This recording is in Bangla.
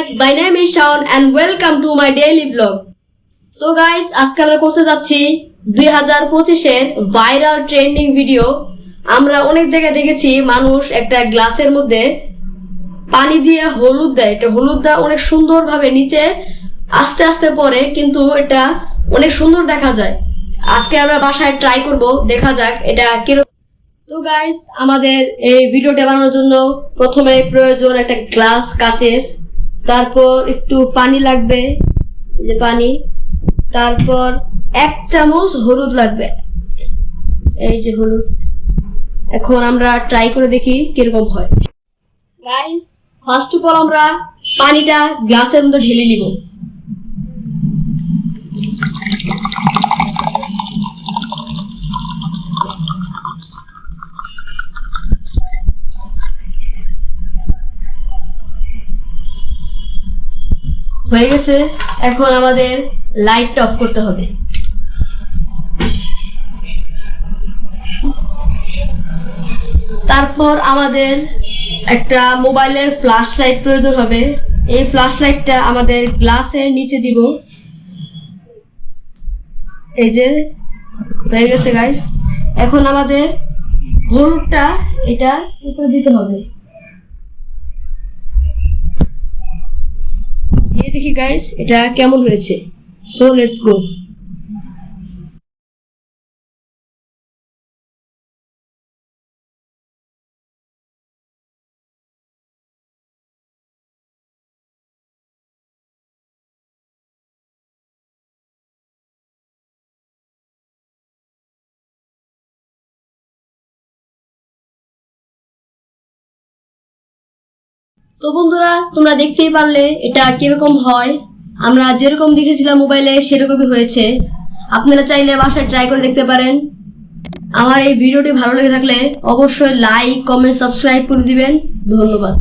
guys, my name is Shaun and welcome to my daily vlog. তো গাইস আজকে আমরা করতে যাচ্ছি 2025 এর ভাইরাল ট্রেন্ডিং ভিডিও। আমরা অনেক জায়গায় দেখেছি মানুষ একটা গ্লাসের মধ্যে পানি দিয়ে হলুদ দেয়। এটা হলুদটা অনেক সুন্দরভাবে নিচে আস্তে আস্তে পড়ে, কিন্তু এটা অনেক সুন্দর দেখা যায়। আজকে আমরা বাসায় ট্রাই করব, দেখা যাক এটা কিরকম। তো গাইস আমাদের এই ভিডিওটা বানানোর জন্য প্রথমে প্রয়োজন একটা গ্লাস কাচের, তারপর একটু পানি লাগবে, এই যে পানি, তারপর 1 চামচ হলুদ লাগবে, এই যে হলুদ। এখন আমরা ট্রাই করে দেখি কিরকম হয়। গাইস ফার্স্ট অফ অল আমরা পানিটা গ্লাসের মধ্যে ঢেলে নিব। হয়ে গেছে, এখন আমাদের লাইটটা অফ করতে হবে। তারপর আমাদের একটা মোবাইলের ফ্ল্যাশ লাইট প্রয়োজন হবে। এই ফ্ল্যাশ লাইটটা আমাদের গ্লাসের নিচে দিব। এই যে হয়ে গেছে গাইস, এখন আমাদের হলুদটা এটা উপরে দিতে হবে। দেখি গাইস এটা কেমন হয়েছে। So let's go. তো বন্ধুরা তোমরা দেখতেই পারলে এটা কিরকম হয়। আমরা যেরকম দেখেছিলাম মোবাইলে সেরকমই হয়েছে। আপনারা চাইলে বাসায় ট্রাই করে দেখতে পারেন। আমার এই ভিডিওটি ভালো লেগে থাকলে অবশ্যই লাইক, কমেন্ট, সাবস্ক্রাইব করে দিবেন। ধন্যবাদ।